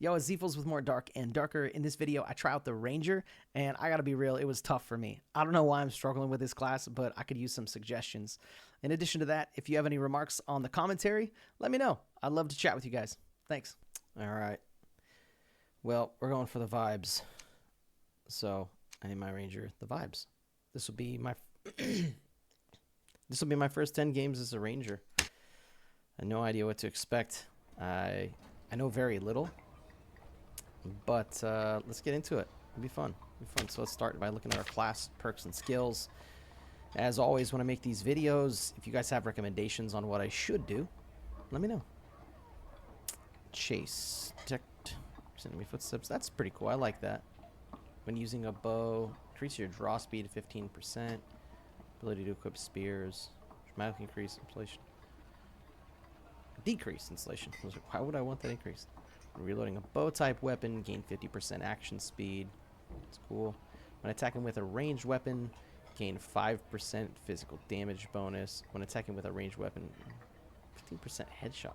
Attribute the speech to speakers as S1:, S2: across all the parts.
S1: Yo, it's Zeefles with more Dark and Darker. In this video, I try out the Ranger, and I gotta be real, it was tough for me. I don't know why I'm struggling with this class, but I could use some suggestions. In addition to that, if you have any remarks on the commentary, let me know. I'd love to chat with you guys. Thanks. All right. Well, we're going for the vibes. So, I need my Ranger the vibes. This will be my first 10 games as a Ranger. I have no idea what to expect. I know very little. But let's get into it. It'll be fun. So let's start by looking at our class, perks, and skills. As always, when I make these videos, if you guys have recommendations on what I should do, let me know. Chase. Detect enemy footsteps. That's pretty cool. I like that. When using a bow, increase your draw speed to 15%. Ability to equip spears. Dramatically increase installation. Decrease installation. Why would I want that increase? Reloading a bow type weapon, gain 50% action speed. That's cool. When attacking with a ranged weapon, gain 5% physical damage bonus. When attacking with a ranged weapon, 15% headshot.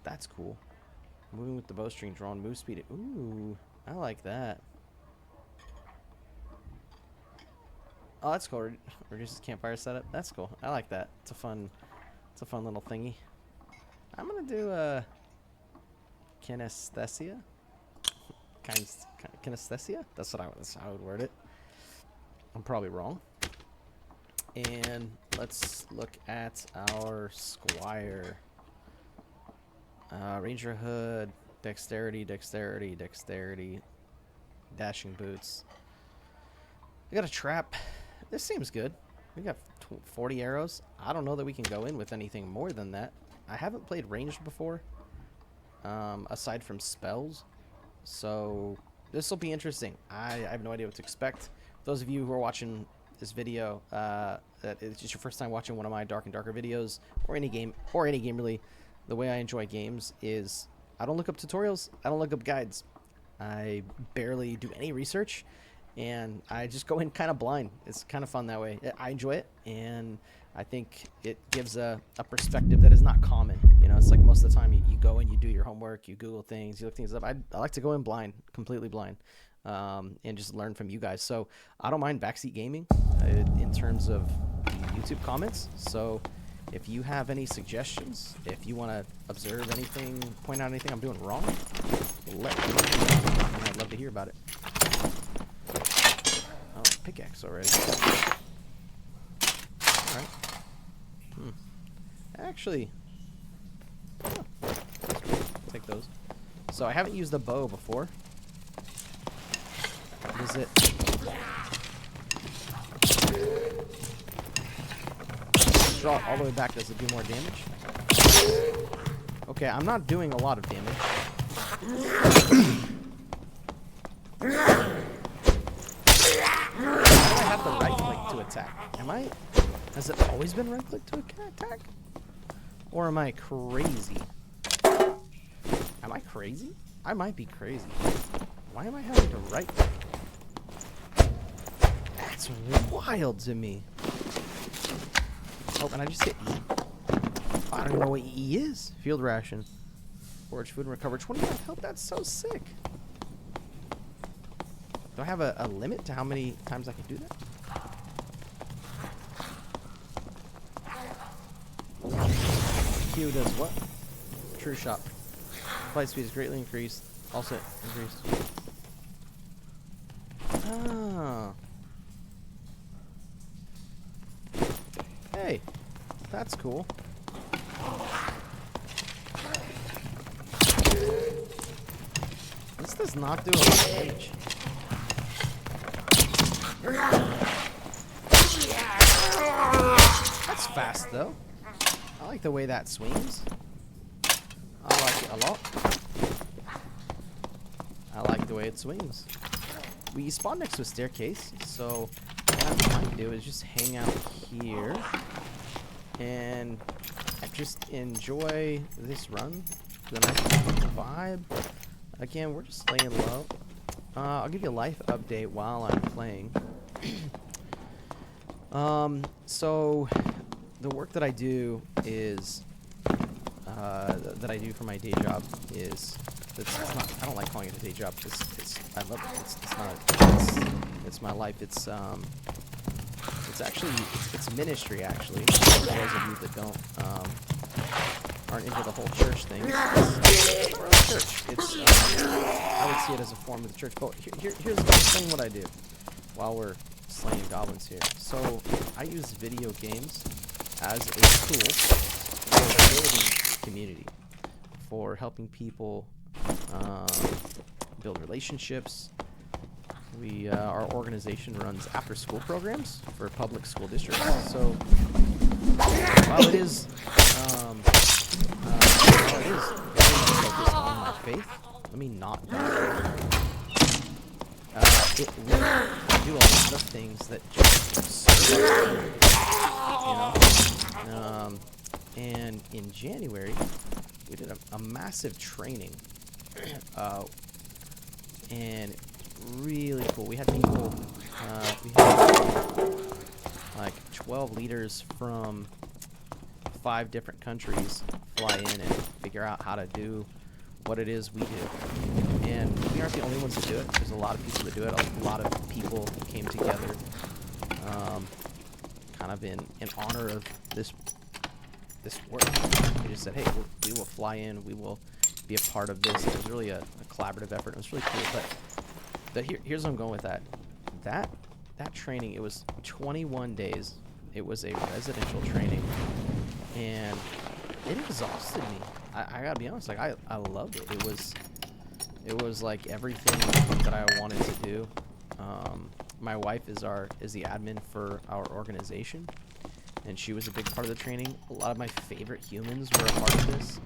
S1: That's cool. Moving with the bowstring, drawn move speed. Ooh, I like that. Oh, that's cool. Reduces campfire setup. That's cool. I like that. It's a fun little thingy. I'm gonna do kinesthesia. Kinesthesia? That's how I would word it. I'm probably wrong. And let's look at our Squire. Ranger hood, dexterity, dexterity, dexterity, dashing boots. We got a trap. This seems good. We got 40 arrows. I don't know that we can go in with anything more than that. I haven't played ranged before, aside from spells, so this will be interesting. I have no idea what to expect. Those of you who are watching this video, that it's just your first time watching one of my Dark and Darker videos, or any game really, the way I enjoy games is I don't look up tutorials, I don't look up guides, I barely do any research, and I just go in kind of blind. It's kind of fun that way. I enjoy it, and I think it gives a perspective that is not common. You know, it's like most of the time you go and you do your homework, you Google things, you look things up. I like to go in blind, completely blind, and just learn from you guys. So I don't mind backseat gaming in terms of the YouTube comments. So if you have any suggestions, if you want to observe anything, point out anything I'm doing wrong, let me know. I'd love to hear about it. Oh, pickaxe already. Alright. Actually, take those. So I haven't used the bow before. What is it? Draw it all the way back. Does it do more damage? Okay, I'm not doing a lot of damage. Why do I have the right click to attack? Has it always been right click to attack? Or am I crazy? Am I crazy? I might be crazy. Why am I having to right click? That's wild to me. Oh, and I just hit E. I don't even know what E is. Field ration. Forage food and recover 25 health. That's so sick. Do I have a limit to how many times I can do that? Q does what? True shot. Flight speed is greatly increased. Also increased. Ah. Hey, that's cool. This does not do a lot of damage. That's fast though. I like the way that swings. I like it a lot. I like the way it swings. We spawn next to a staircase, so what I'm trying to do is just hang out here and just enjoy this run. The nice vibe. Again, we're just laying low. I'll give you a life update while I'm playing. So the work that I do is that I do for my day job is it's not, I don't like calling it a day job. I love it. It's not. It's my life. It's actually it's ministry actually. For those of you that don't aren't into the whole church thing. It's not really church. It's I would see it as a form of the church. But here's explain what I do while we're slaying goblins here. So I use video games as a tool for building community, for helping people build relationships. Our organization runs after-school programs for public school districts. So while it is very much focused on my faith, let me not die. We do a lot of things that just serve us, you know. And in January, we did a massive training, and really cool. We had people, we had like 12 leaders from 5 different countries fly in and figure out how to do what it is we do. And we aren't the only ones that do it. There's a lot of people that do it. A lot of people came together, kind of in honor of this work. We just said, hey, we will fly in. We will be a part of this. It was really a collaborative effort. It was really cool. But here's where I'm going with that. That training, it was 21 days. It was a residential training, and it exhausted me. I gotta be honest. Like I loved it. It was like everything that I wanted to do. My wife is the admin for our organization, and she was a big part of the training. A lot of my favorite humans were a part of this.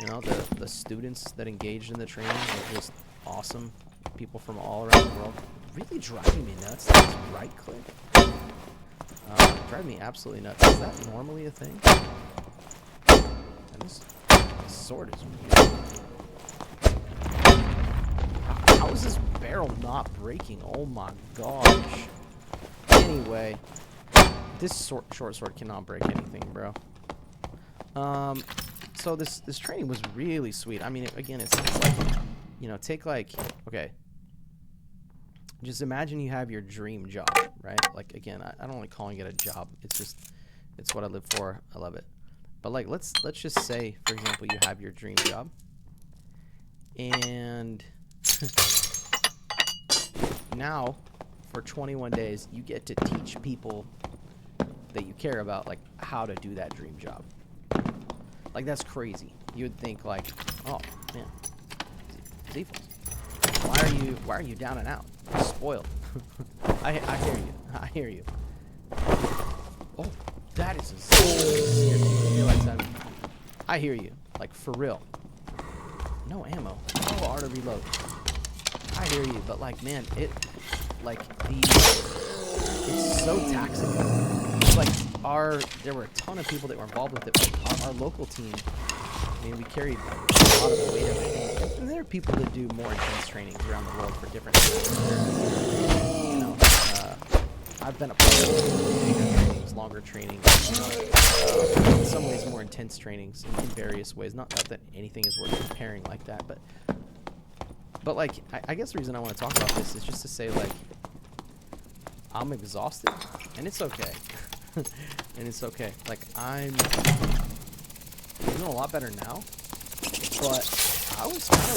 S1: You know, the students that engaged in the training were just awesome. People from all around the world. Really driving me nuts. This right click. Drive me absolutely nuts. Is that normally a thing? And this sword is weird. How is this barrel not breaking? Oh my gosh. Anyway, this short sword cannot break anything, bro. So this training was really sweet. I mean, again, it's like, you know, take like, okay, just imagine you have your dream job, right? Like, again, I don't like calling it a job. It's just, it's what I live for. I love it. But like, let's just say, for example, you have your dream job, and now for 21 days, you get to teach people that you care about, like, how to do that dream job. Like, that's crazy. You would think like, oh man, Zeefles, why are you down and out? You're spoiled. I hear you. I hear you. Oh, that is a I hear you. Like, for real. No ammo. No R to reload. I hear you, but like, man, it's so taxing. It's like there were a ton of people that were involved with it. But our local team, I mean, we carried a lot of the weight of it. And there are people that do more intense trainings around the world for different things. You know, I've been a part of bigger trainings, longer trainings, you know, in some ways more intense trainings in various ways. Not that anything is worth comparing like that, but like, I guess the reason I want to talk about this is just to say, like, I'm exhausted, and it's okay. And it's okay. Like, I'm doing a lot better now, but I was kind of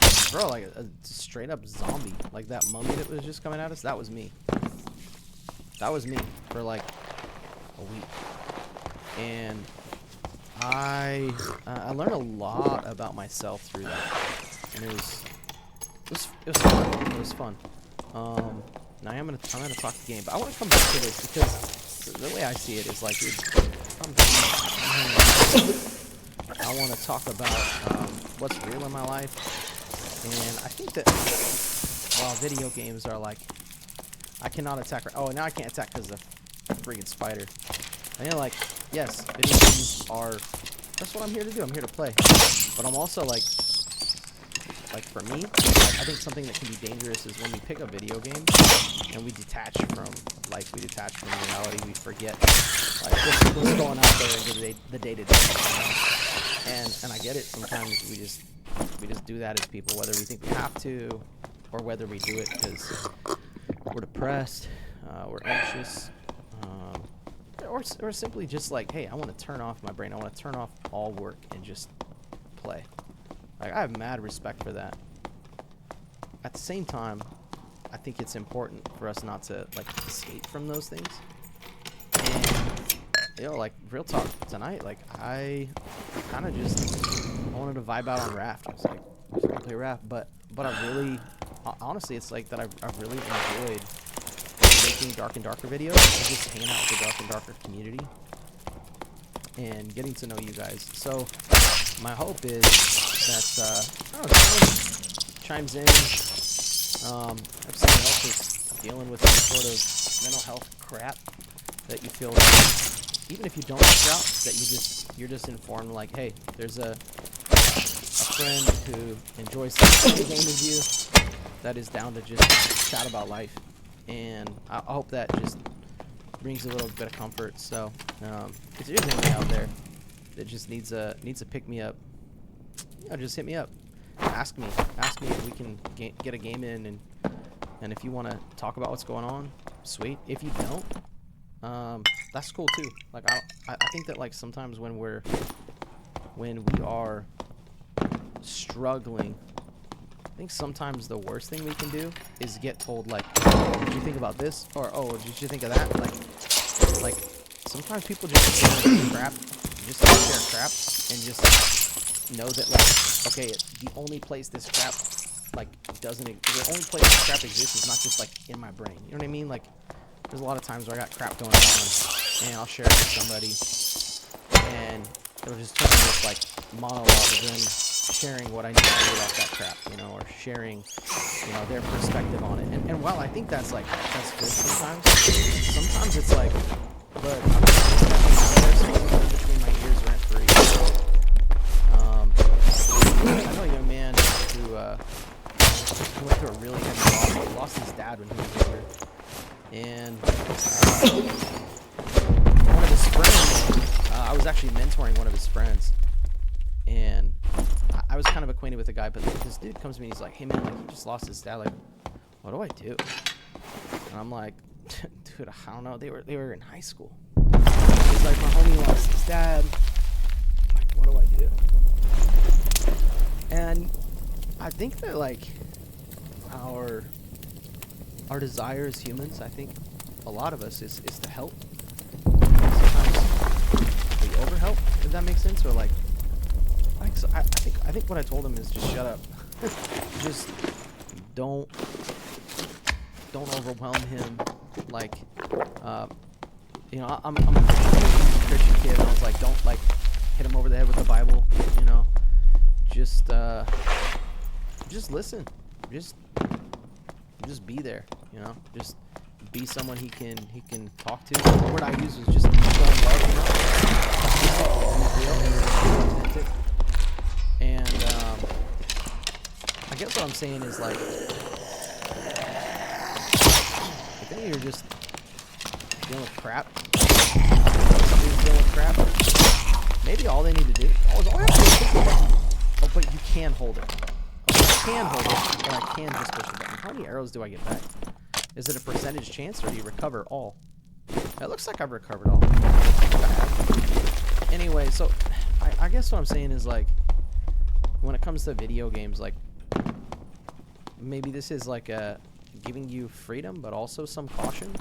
S1: just, bro, like a straight up zombie. Like that mummy that was just coming at us, that was me. That was me for like a week. And I learned a lot about myself through that. And it was fun. It was fun. Now I'm gonna talk the game, but I want to come back to this because the way I see it is like, I want to talk about what's real in my life, and I think that while video games are like, I cannot attack. Oh, now I can't attack because of the friggin' spider. I mean, like, yes, video games are. That's what I'm here to do. I'm here to play, but I'm also like, like for me, I think something that can be dangerous is when we pick a video game and we detach from reality. We forget like what's going out there into the day to day. And I get it. Sometimes we just do that as people, whether we think we have to, or whether we do it because we're depressed, we're anxious, or simply just like, hey, I want to turn off my brain. I want to turn off all work and just play. Like, I have mad respect for that. At the same time, I think it's important for us not to like escape from those things. And like real talk tonight, like I kind of just wanted to vibe out on Raft. I was like, I was gonna play Raft, but I really, honestly, it's like that I've really enjoyed making Dark and Darker videos and just hanging out with the Dark and Darker community and getting to know you guys. So my hope is that I don't know, someone chimes in. If someone else is dealing with some sort of mental health crap that you feel like, even if you don't reach out, that you're just informed, like, hey, there's a friend who enjoys the same game as you that is down to just chat about life. And I hope that just brings a little bit of comfort. So if there's anybody out there that just needs a pick me up, just hit me up. Ask me if we can get a game in, and if you want to talk about what's going on, sweet. If you don't, that's cool too. Like I think that like sometimes when we are struggling, I think sometimes the worst thing we can do is get told like, oh, did you think about this? Or, oh, did you think of that? Like sometimes people just share crap, just share crap, and just know that like, okay, the only place this crap like the only place this crap exists is not just like in my brain. You know what I mean? Like there's a lot of times where I got crap going on, and I'll share it with somebody, and it'll just turn into this like monologue of them sharing what I need to do about that crap, or sharing, their perspective on it. And while I think that's good sometimes it's like, but there's something between my ears rent free. I know a young man who went through a really heavy loss. He lost his dad when he was younger. And one of his friends, I was actually mentoring one of his friends. And I was kind of acquainted with the guy, but this dude comes to me and he's like, hey man, like, he just lost his dad. Like, what do I do? And I'm like, dude, I don't know. They were in high school. He's like, my homie lost his dad. I'm like, what do I do? And I think that like our desire as humans, I think a lot of us is to help. Sometimes we overhelp, if that makes sense, or like so I think what I told him is just shut up. Just don't overwhelm him. Like I'm a Christian kid, and I was like, don't like hit him over the head with the Bible, just listen, just be there, just be someone he can talk to. The word I use was just show him love, authentic. And I guess what I'm saying is like, if any of you are just dealing with crap, somebody's dealing with crap, maybe all they need to do, all you have to do is push the button. Oh, but you can hold it. I can hold it, and I can just push the button. How many arrows do I get back? Is it a percentage chance, or do you recover all? It looks like I've recovered all. Anyway, so I guess what I'm saying is like, when it comes to video games, like maybe this is like giving you freedom, but also some caution.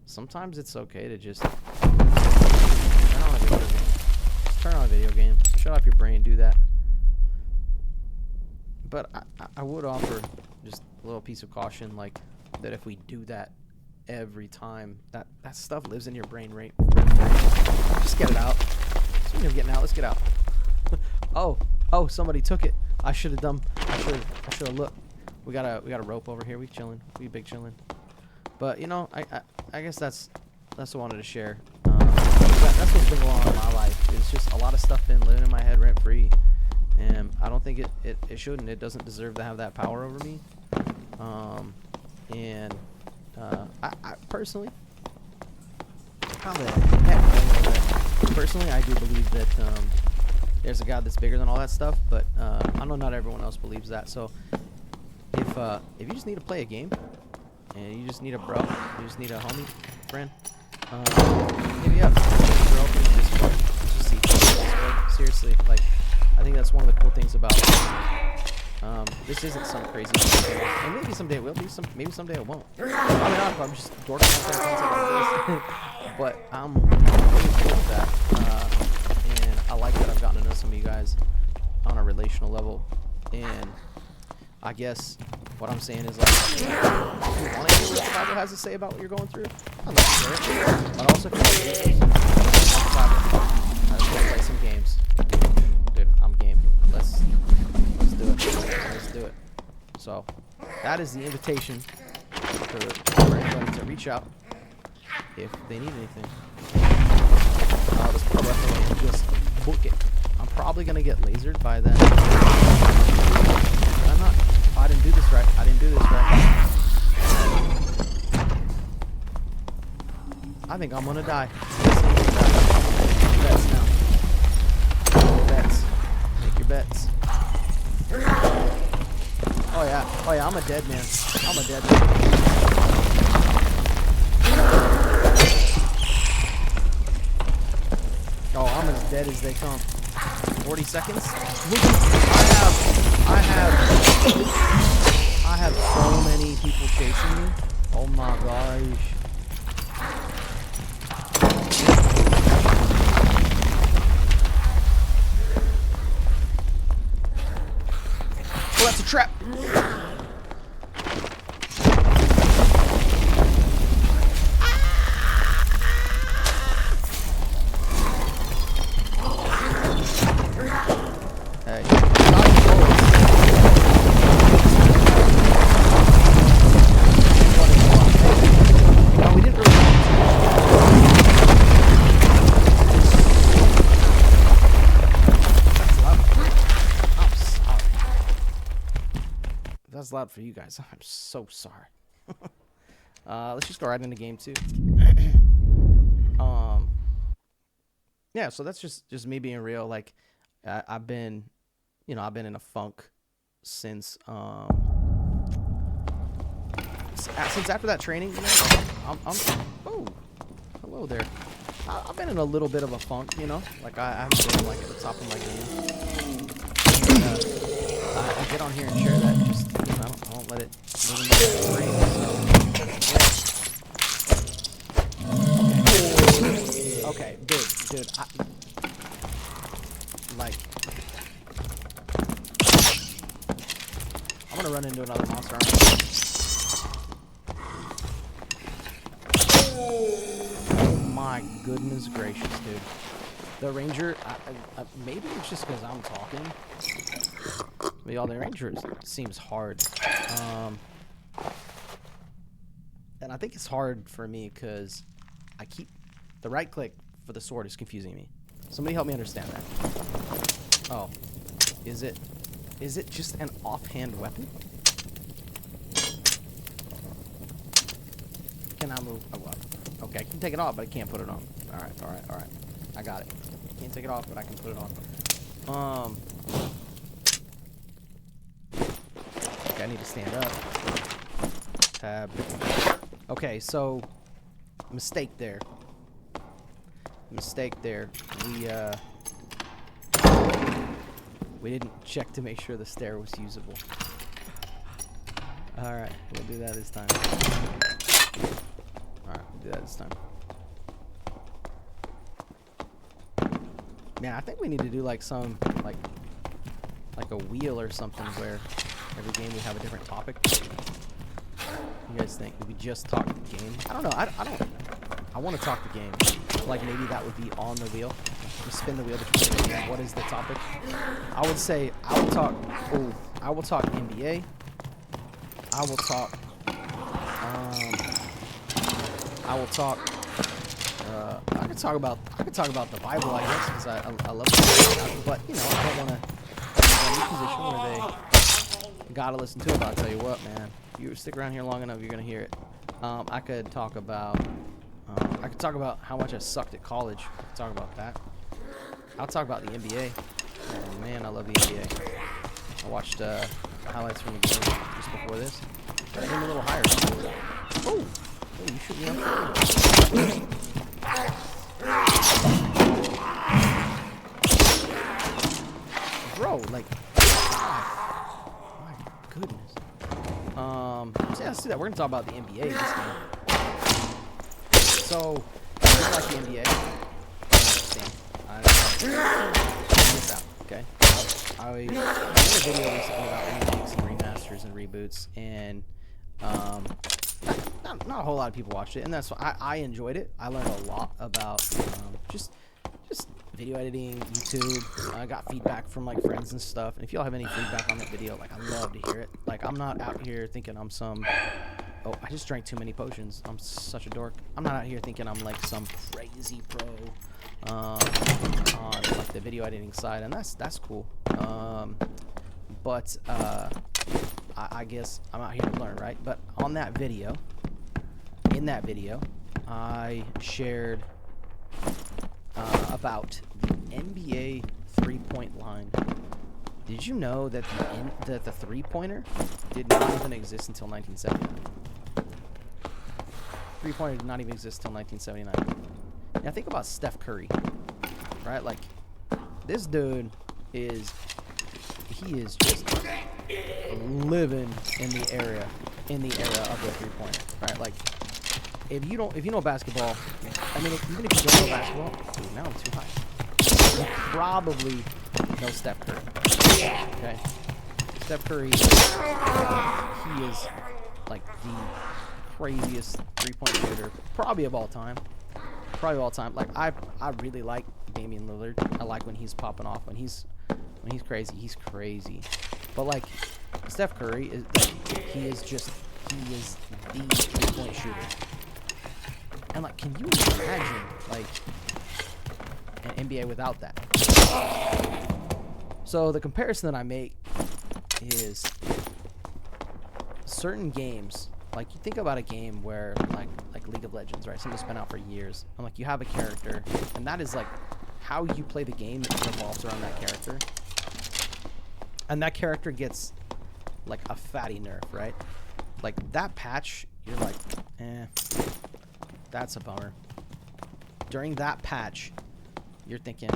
S1: Sometimes it's okay to just turn on a video game. Just turn on a video game. Shut off your brain. Do that. But I would offer just a little piece of caution, like that if we do that every time, that stuff lives in your brain, right? Just get it out. Speaking of getting out, let's get out. Oh, somebody took it. I should have looked. We got a rope over here. We chilling. We big chilling. But I guess that's what I wanted to share. That's what's been going on in my life. It's just a lot of stuff been living in my head rent free, and I don't think it shouldn't. It doesn't deserve to have that power over me. I personally, personally, I do believe that there's a God that's bigger than all that stuff, but I know not everyone else believes that. So if you just need to play a game, and you just need a bro, you just need a homie, friend, hit me up. We're open on Discord. Let's just see. Discord. Seriously, like, I think that's one of the cool things about this isn't some crazy thing. And maybe someday it will be. Maybe someday it won't. I mean, I'm just dorking out there content like this. But I'm really cool with that. And I like that I've gotten to know some of you guys on a relational level. And I guess what I'm saying is, like, if you want to hear what the Bible has to say about what you're going through, I'd love to hear it. But also, if you want to play some games, dude, I'm game. Let's do it. Let's do it. So that is the invitation for everybody to reach out if they need anything. Let's put it and just book it. I'm probably gonna get lasered by then. But I'm not. Oh, I didn't do this right. I didn't do this right. I think I'm gonna die. Bets now. Bets. Make your bets. Oh yeah, I'm a dead man. I'm a dead man. Oh, I'm as dead as they come. 40 seconds? I have so many people chasing me. Oh my gosh. Oh, that's a trap. Hey. No, we didn't really. That's loud for you guys. I'm so sorry. Let's just go right into game 2. Yeah, so that's just me being real. Like, I've been in a funk since after that training. You know, oh, hello there. I've been in a little bit of a funk. You know, like I haven't been like at the top of my game. I get on here and share that. Just, you know, I don't let it live in my brain. So, okay, dude, I'm gonna run into another monster. Oh my goodness gracious, dude. The ranger, maybe it's just because I'm talking. But y'all, the ranger seems hard. And I think it's hard for me because the right click for the sword is confusing me. Somebody help me understand that. Oh, is it just an offhand weapon? Can I move? Oh, well. Okay, I can take it off, but I can't put it on. All right. I got it. Can't take it off, but I can put it on. Okay, I need to stand up. Tab. Okay, so mistake there. We didn't check to make sure the stair was usable. All right, we'll do that this time. Man, I think we need to do like some like a wheel or something where every game we have a different topic. You guys think we just talk the game? I don't know. I want to talk the game. Like maybe that would be on the wheel. Just spin the wheel between the game. What is the topic? I would say I will talk NBA. I will talk I could talk about the Bible, I guess, because I love it. But you know, I don't want to new position where they gotta listen to it. But I'll tell you what, man. If you stick around here long enough, you're gonna hear it. I could talk about how much I sucked at college. I could talk about that. I'll talk about the NBA. Oh, man, I love the NBA. I watched highlights from the game just before this. Gotta aim a little higher. Oh, hey, you shoot me on. Bro, like, my goodness. So yeah, let's do that. We're gonna talk about the NBA this game. So, I really like the NBA. I understand. Check this out, okay? I made a video recently about remakes and remasters and reboots, and not a whole lot of people watched it, and that's why I enjoyed it. I learned a lot about just video editing, YouTube. I got feedback from like friends and stuff, and if y'all have any feedback on that video, like I'd love to hear it. Like I'm not out here thinking I'm some. Oh, I just drank too many potions. I'm such a dork. I'm not out here thinking I'm like some crazy pro on like the video editing side, and that's cool. But I guess I'm out here to learn, right? But on that video, in that video, I shared about the NBA three-point line. Did you know that the three-pointer did not even exist until 1979? Three-pointer did not even exist until 1979. Now think about Steph Curry, right? Like this dude is just living in the era of the three-pointer, right? Like if you know basketball, I mean even if you don't know basketball, ooh, now I'm too high. You probably know Steph Curry. Okay, Steph Curry, he is like the craziest three-point shooter, probably of all time. Like I really like Damian Lillard. I like when he's popping off. When he's crazy, he's crazy. But like Steph Curry is like, he is the three-point shooter. And like, can you imagine like an NBA without that? So the comparison that I make is certain games. Like you think about a game where like League of Legends, right? Something's been out for years. And like you have a character, and that is like how you play the game revolves around that character. And that character gets like a fatty nerf, right? Like that patch, you're like, that's a bummer. During that patch, you're thinking,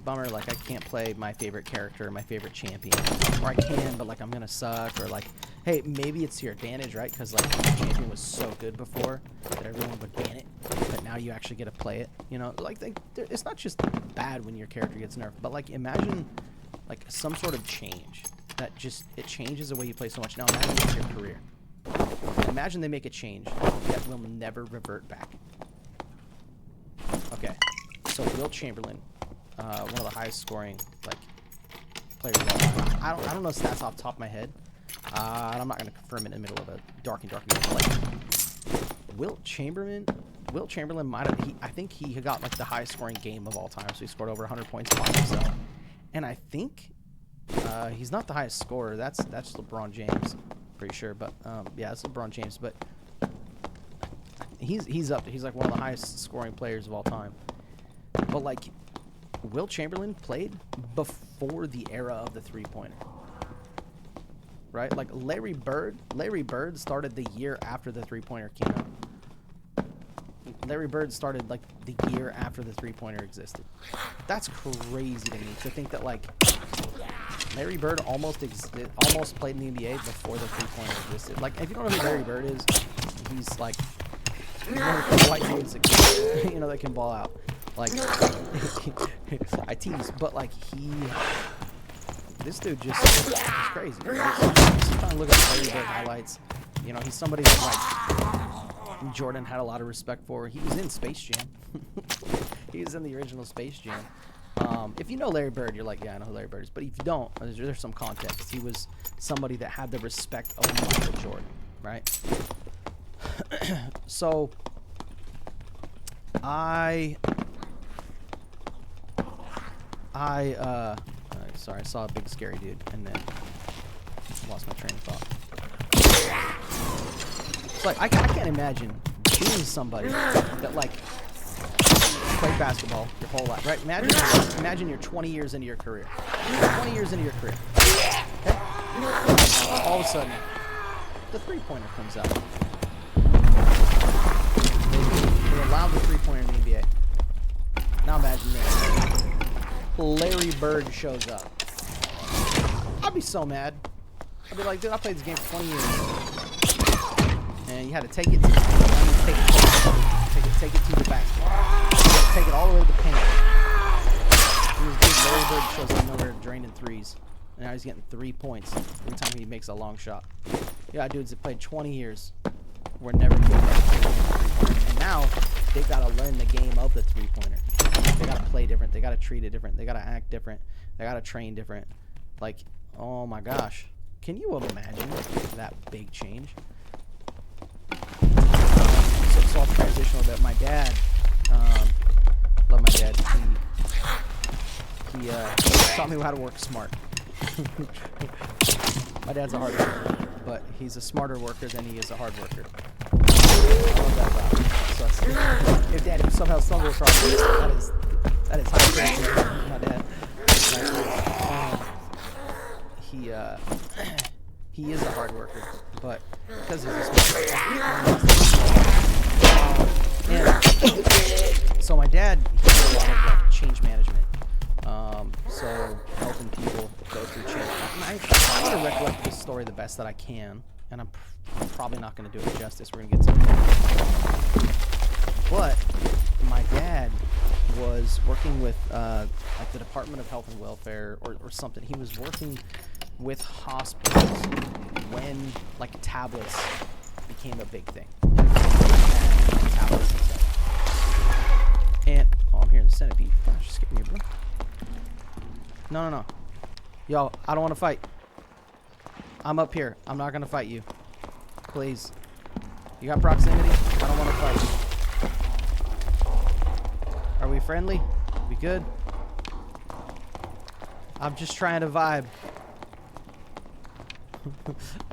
S1: bummer, like I can't play my favorite character, my favorite champion, or I can, but like I'm gonna suck, or like, hey, maybe it's to your advantage, right? Because like the champion was so good before that everyone would ban it, but now you actually get to play it. You know, like it's not just bad when your character gets nerfed, but like imagine like some sort of change that just it changes the way you play so much. Now imagine it's your career. Imagine they make a change that will never revert back. Okay, so Will Chamberlain, one of the highest scoring like players of all time. I don't know stats off the top of my head. And I'm not going to confirm it in the middle of a dark game. Like Will Chamberlain might have. I think he got like the highest scoring game of all time. So he scored over 100 points by himself. And I think he's not the highest scorer. That's LeBron James, pretty sure. But yeah, it's LeBron James. But he's up. He's like one of the highest scoring players of all time. But like Will Chamberlain played before the era of the three-pointer. Right? Like Larry Bird started the year after the three-pointer came out. Larry Bird started like the year after the three-pointer existed. That's crazy to me to think that like Larry Bird almost played in the NBA before the three-pointer existed. Like if you don't know who Larry Bird is, he's like one of the white dudes that can, you know, that can ball out. Like I tease, but like this dude just is crazy. Right? Just trying to look at Larry Bird highlights. You know, he's somebody that like Jordan had a lot of respect for. He was in Space Jam. He was in the original Space Jam. If you know Larry Bird, you're like, yeah, I know who Larry Bird is. But if you don't, there's some context. He was somebody that had the respect of Michael Jordan, right? So Sorry, I saw a big scary dude and then lost my train of thought. It's like I can't imagine being somebody that like played basketball your whole life, right? Imagine you're 20 years into your career. 20 years into your career. Okay? All of a sudden, the three-pointer comes out. They allowed the three-pointer in the NBA. Now imagine this. Larry Bird shows up. I'd be so mad. I'd be like, dude, I played this game for 20 years. And you had to take it to the basket. You had to take it all the way to the paint. And this dude, Larry Bird, shows up nowhere draining threes. And now he's getting 3 points every time he makes a long shot. Yeah, dudes that played 20 years were never good at three-pointer. And now they've got to learn the game of the three-pointer. They got to play different. They got to treat it different. They got to act different. They got to train different. Like, oh my gosh. Can you imagine that big change? So I'll transition a bit. My dad, love my dad. He taught me how to work smart. My dad's a hard worker, but he's a smarter worker than he is a hard worker. I love that about him. So if Dad somehow stumbles across this, that is high praise. My dad. He is a hard worker, but because he's a smart worker. So my dad, he did a lot of like change management. So helping people go through change. I want to recollect this story the best that I can, and I'm probably not going to do it justice. We're going to get to it. But my dad was working with like the Department of Health and Welfare or something. He was working with hospitals when like tablets became a big thing. Tablets and stuff. And oh, I'm hearing the centipede. Gosh, you scared me, bro. No. Yo, I don't want to fight. I'm up here. I'm not going to fight you. Please. You got proximity? I don't want to fight. Are we friendly? We good? I'm just trying to vibe.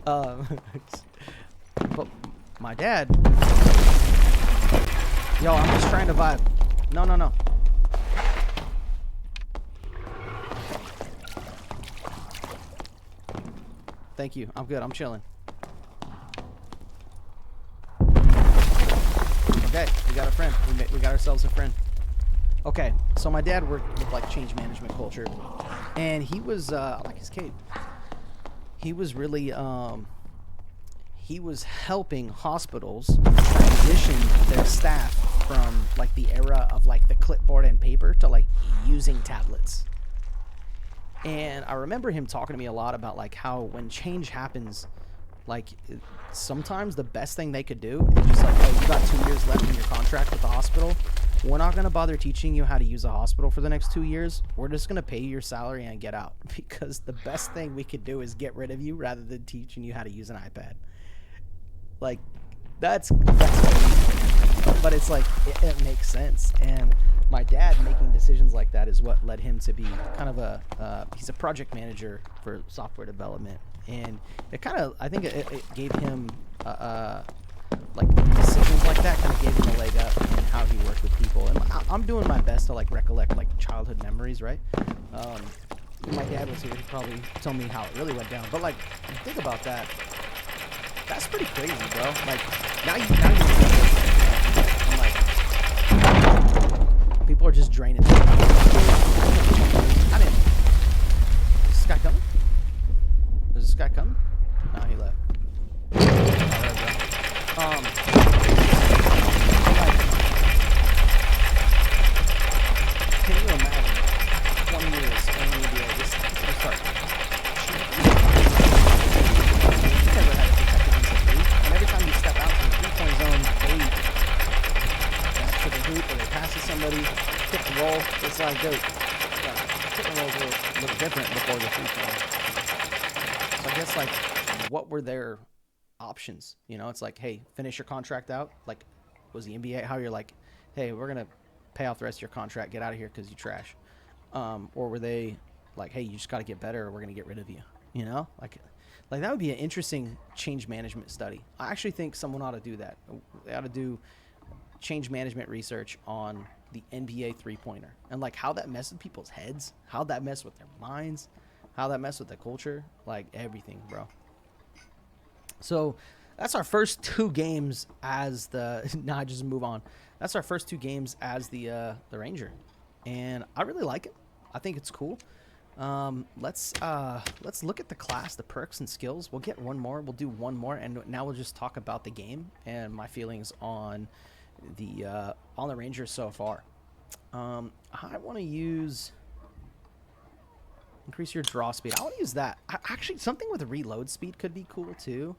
S1: But my dad... Yo, I'm just trying to vibe. No. Thank you. I'm good. I'm chilling. Okay, we got a friend. We got ourselves a friend. Okay, so my dad worked with like change management culture, and he was I like his cape. He was really he was helping hospitals transition their staff from like the era of like the clipboard and paper to like using tablets. And I remember him talking to me a lot about like how when change happens, like sometimes the best thing they could do is just like, oh, you got 2 years left in your contract with the hospital. We're not going to bother teaching you how to use a hospital for the next 2 years. We're just going to pay you your salary and get out, because the best thing we could do is get rid of you rather than teaching you how to use an iPad. Like that's crazy. But it's like it makes sense. And my dad making decisions like that is what led him to be kind of he's a project manager for software development, and it kind of, I think it gave him like decisions like that kind of gave him a leg up in how he worked with people. And I'm doing my best to like recollect like childhood memories, right? My dad was here, he'd probably tell me how it really went down. But like, think about that. That's pretty crazy, bro. Like now you I'm like, people are just draining. I didn't. Is this guy coming? Is this guy coming? No, he left. Like, can you imagine 20 years in the NBA? This is gonna start. You never had a protected inside league, and every time you step out from the three-point zone, they back to the hoop, or they pass to somebody, pick and roll. It's like, dude, pick and rolls look different before the three-point. So I guess like, what were their options? You know, it's like, hey, finish your contract out. Like, was the NBA how you're like, hey, we're gonna pay off the rest of your contract, get out of here because you trash? Or were they like, hey, you just got to get better or we're going to get rid of you, you know? Like that would be an interesting change management study. I actually think someone ought to do that. They ought to do change management research on the NBA three-pointer and like how that messed with people's heads, how that messed with their minds, how that messed with the culture, like everything, bro. So that's our first 2 games as the nah, just move on. That's our first 2 games as the Ranger, and I really like it. I think it's cool. Let's look at the class, the perks and skills. We'll get one more. We'll do one more, and now we'll just talk about the game and my feelings on the Ranger so far. I want to use increase your draw speed. I want to use that. Actually, something with reload speed could be cool too.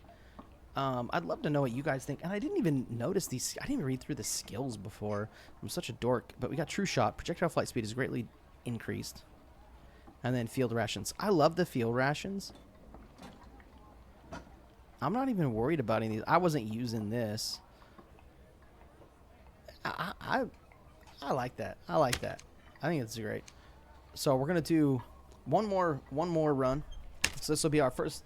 S1: I'd love to know what you guys think. And I didn't even notice these. I didn't even read through the skills before. I'm such a dork. But we got True Shot. Projectile flight speed is greatly increased. And then field rations. I love the field rations. I'm not even worried about any of these. I wasn't using this. I like that. I like that. I think it's great. So we're gonna do one more run. So this will be our first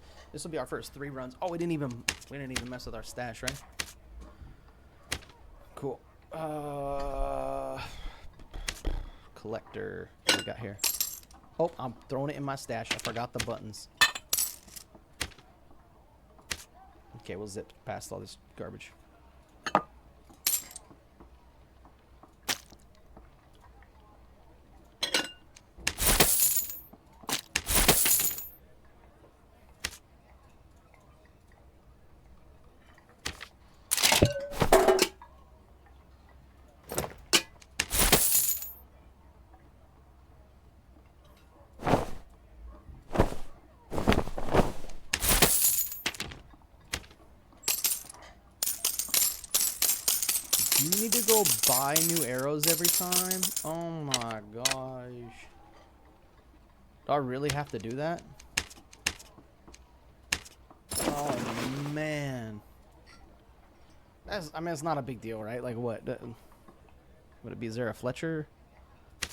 S1: 3 runs. Oh, we didn't even mess with our stash, right? Cool. Collector. What we got here? Oh, I'm throwing it in my stash. I forgot the buttons. Okay, we'll zip past all this garbage. You need to go buy new arrows every time? Oh my gosh. Do I really have to do that? Oh man. I mean, it's not a big deal, right? Like what? Would it be, is there a Fletcher?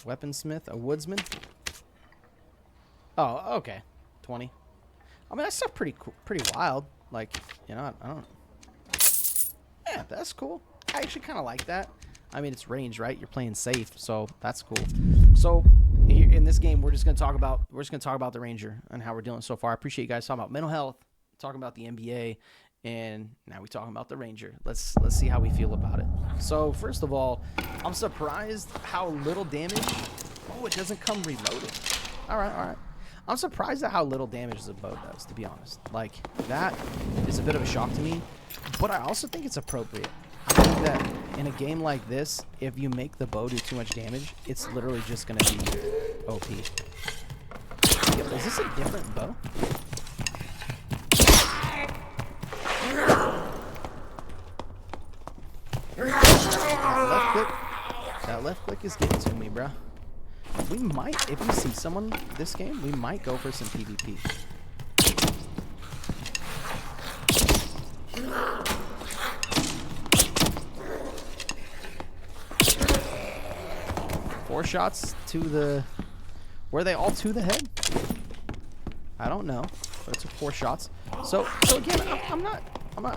S1: Weaponsmith? A woodsman? Oh, okay. 20. I mean, that's stuff pretty cool, pretty wild. Like, you know, I don't... Yeah, that's cool. I actually kind of like that. I mean, it's range, right? You're playing safe, so that's cool. So here in this game, we're just gonna talk about the Ranger and how we're doing so far. I appreciate you guys talking about mental health, talking about the NBA, and now we're talking about the Ranger. Let's see how we feel about it. So first of all, I'm surprised how little damage. Oh, it doesn't come reloaded. All right. I'm surprised at how little damage the bow does, to be honest. Like, that is a bit of a shock to me, but I also think it's appropriate. I think that in a game like this, if you make the bow do too much damage, it's literally just going to be OP. Yo, is this a different bow? That left click is getting to me, bro. We might, if we see someone this game, we might go for some PvP. Four shots to the... Were they all to the head? I don't know, but it took 4 shots. So again, I'm not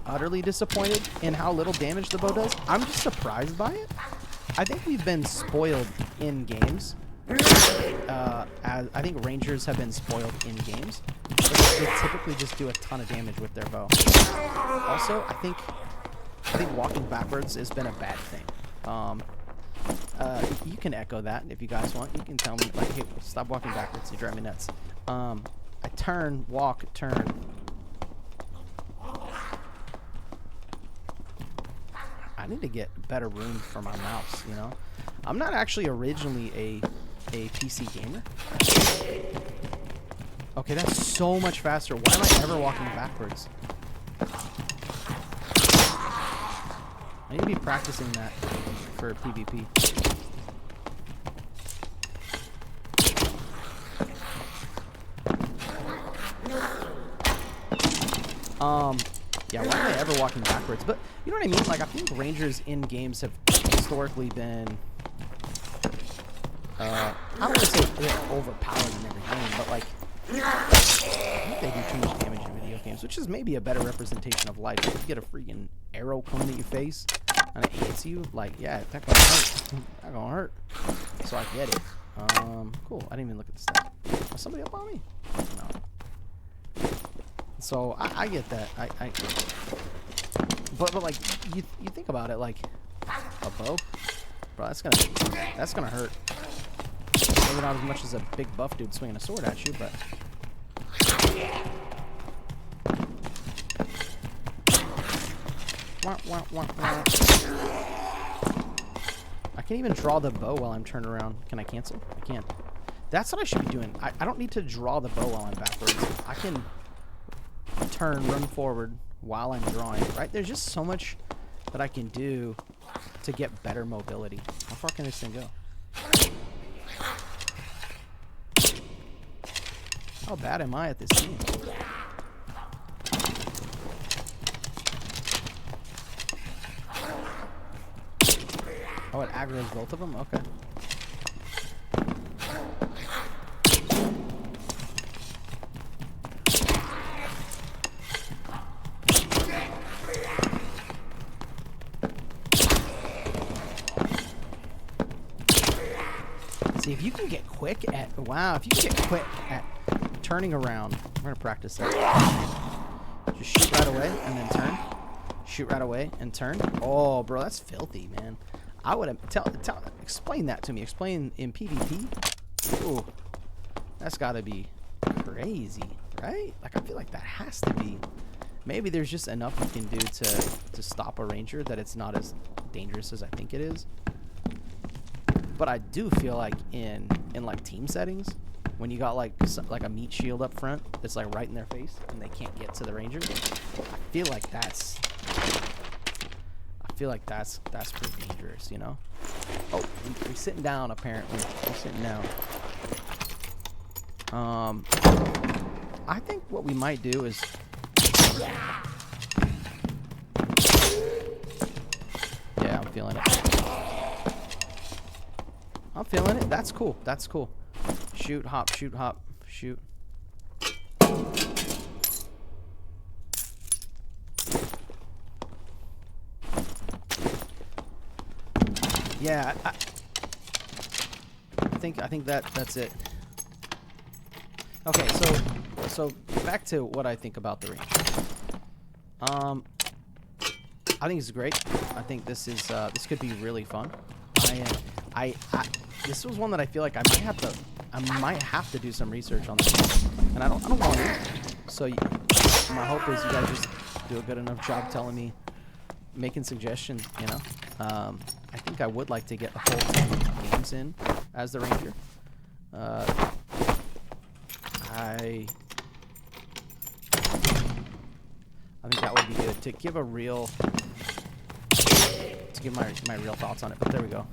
S1: utterly disappointed in how little damage the bow does. I'm just surprised by it. I think we've been spoiled in games. I think Rangers have been spoiled in games. They typically just do a ton of damage with their bow. Also, I think walking backwards has been a bad thing. You can echo that if you guys want. You can tell me, like, hey, stop walking backwards. You drive me nuts. I turn, walk, turn. I need to get better room for my mouse, you know? I'm not actually originally a PC gamer. Okay, that's so much faster. Why am I ever walking backwards? I need to be practicing that for PvP. Yeah, why am I ever walking backwards? But you know what I mean? Like, I think Rangers in games have historically been I don't want to say they're overpowered in every game, but like, I think they do too much damage in video games, which is maybe a better representation of life. If you get a freaking arrow coming at your face and it hits you, like, yeah, that gonna hurt. That gonna hurt. So I get it. Cool. I didn't even look at the stat. Was somebody up on me? No. So I get that. But like you think about it, like a bow, bro. That's gonna hurt. Maybe not as much as a big buff dude swinging a sword at you, but. Wah, wah, wah, wah. I can't even draw the bow while I'm turned around. Can I cancel? I can't. That's what I should be doing. I don't need to draw the bow while I'm backwards. I can turn, run forward while I'm drawing, right? There's just so much that I can do to get better mobility. How far can this thing go? How bad am I at this game? Oh, it aggravates both of them? Okay. See, if you can get quick at... Wow, if you can get quick at turning around... I'm going to practice that. Just shoot right away and then turn. Shoot right away and turn. Oh, bro, that's filthy, man. I would have... Explain that to me. Explain in PvP. Ooh. That's got to be crazy, right? Like, I feel like that has to be... Maybe there's just enough you can do to stop a ranger that it's not as dangerous as I think it is. But I do feel like in like team settings, when you got like a meat shield up front that's like right in their face and they can't get to the ranger, I feel like that's pretty dangerous, you know? Oh, we're sitting down apparently. We're sitting down. I think what we might do is yeah, I'm feeling it. I'm feeling it. That's cool. That's cool. Shoot, hop, shoot, hop, shoot. Yeah, I think that's it. Okay, so back to what I think about the range. I think it's great. I think this could be really fun. This was one that I feel like I might have to do some research on this, and I don't want to. So my hope is you guys just do a good enough job telling me, making suggestions. You know, I think I would like to get the whole 10 games in as the ranger. I think that would be good to give my real thoughts on it. But there we go.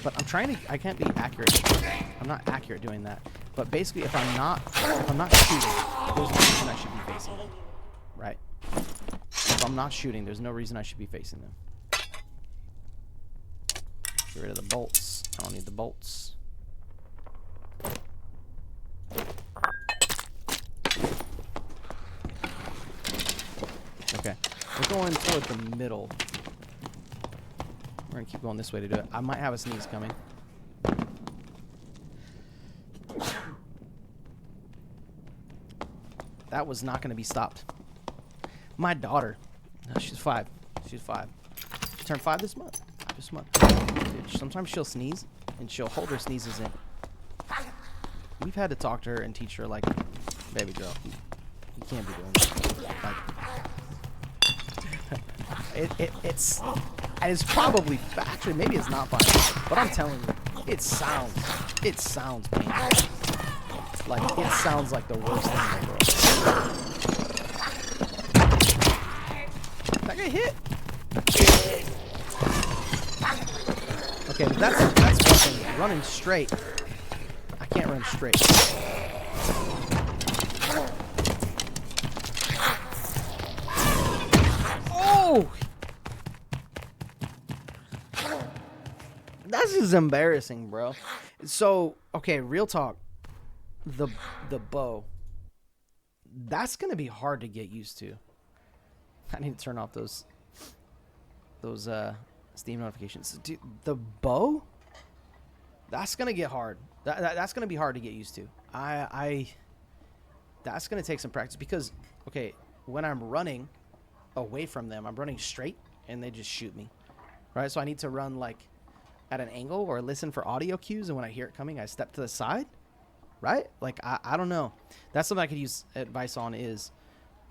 S1: But I'm trying to. I can't be accurate. I'm not accurate doing that. But basically, if I'm not shooting, there's no reason I should be facing them, right? If I'm not shooting, there's no reason I should be facing them. Get rid of the bolts. I don't need the bolts. Okay, we're going toward the middle. We're gonna keep going this way to do it. I might have a sneeze coming. That was not gonna be stopped. My daughter, no, she's 5. She's 5. She turned 5 this month. Dude, sometimes she'll sneeze and she'll hold her sneezes in. We've had to talk to her and teach her, like, baby girl, you can't be doing that. Like, it's probably, actually maybe it's not funny, but I'm telling you, it sounds painful. Like, it sounds like the worst thing in the world. That guy hit. Okay, but that's one thing. Running straight, I can't run straight. Oh! That's just embarrassing, bro. So, okay, real talk. The the bow. That's gonna be hard to get used to. I need to turn off those Steam notifications. Dude, the bow? That's gonna get hard. That's gonna be hard to get used to. That's gonna take some practice because, okay, when I'm running away from them, I'm running straight and they just shoot me, right? So I need to run like at an angle or listen for audio cues, and when I hear it coming, I step to the side, right? Like I don't know. That's something I could use advice on. Is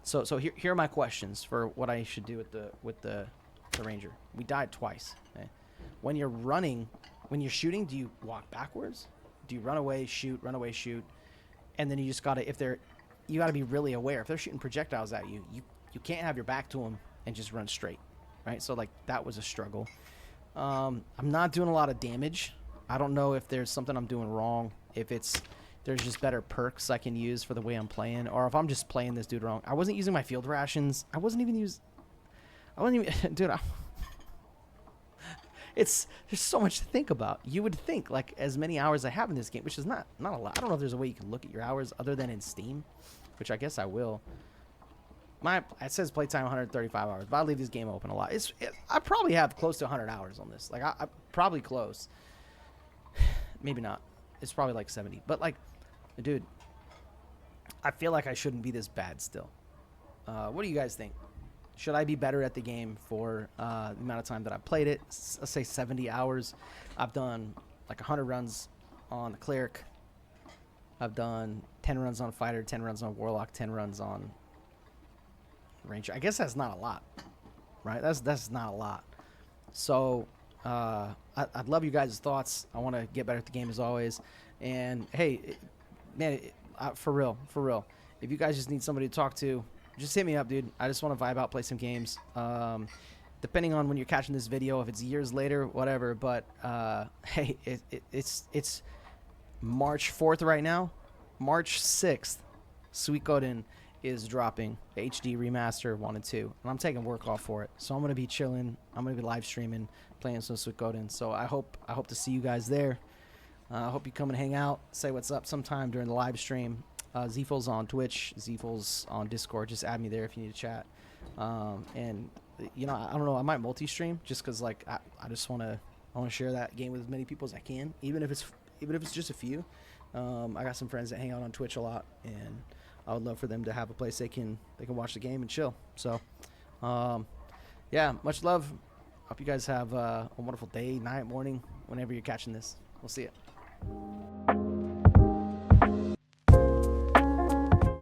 S1: so here are my questions for what I should do with the Ranger. We died twice. Okay? When you're running, when you're shooting, do you walk backwards? Do you run away, shoot, and then you just gotta you gotta be really aware. If they're shooting projectiles at you, you can't have your back to them and just run straight, right? So like that was a struggle. I'm not doing a lot of damage. I don't know if there's something I'm doing wrong. If there's just better perks I can use for the way I'm playing, or if I'm just playing this dude wrong. I wasn't using my field rations. Dude. There's so much to think about. You would think like as many hours I have in this game, which is not a lot. I don't know if there's a way you can look at your hours other than in Steam, which I guess I will. It says playtime 135 hours, but I leave this game open a lot. I probably have close to 100 hours on this. Like I probably close. Maybe not. It's probably like 70. But like, dude, I feel like I shouldn't be this bad still. What do you guys think? Should I be better at the game for the amount of time that I've played it? Let's say 70 hours. I've done like 100 runs on the Cleric. I've done 10 runs on Fighter, 10 runs on Warlock, 10 runs on Ranger. I guess that's not a lot, right? That's not a lot. So I'd love you guys' thoughts. I want to get better at the game as always. And hey, man, for real, if you guys just need somebody to talk to, just hit me up, dude. I just want to vibe out, play some games. Depending on when you're catching this video, if it's years later, whatever. But hey, it's March 4th right now. March 6th, Suikoden is dropping HD remaster 1 and 2, and I'm taking work off for it. So I'm gonna be chilling. I'm gonna be live streaming, playing some Suikoden. So I hope to see you guys there. I hope you come and hang out, say what's up sometime during the live stream. Zeefles on Twitch, Zeefles on Discord. Just add me there if you need to chat. And you know, I don't know. I might multi-stream just because like I just want to share that game with as many people as I can, even if it's just a few. I got some friends that hang out on Twitch a lot, and I would love for them to have a place they can watch the game and chill. So, yeah, much love. Hope you guys have a wonderful day, night, morning, whenever you're catching this. We'll see you.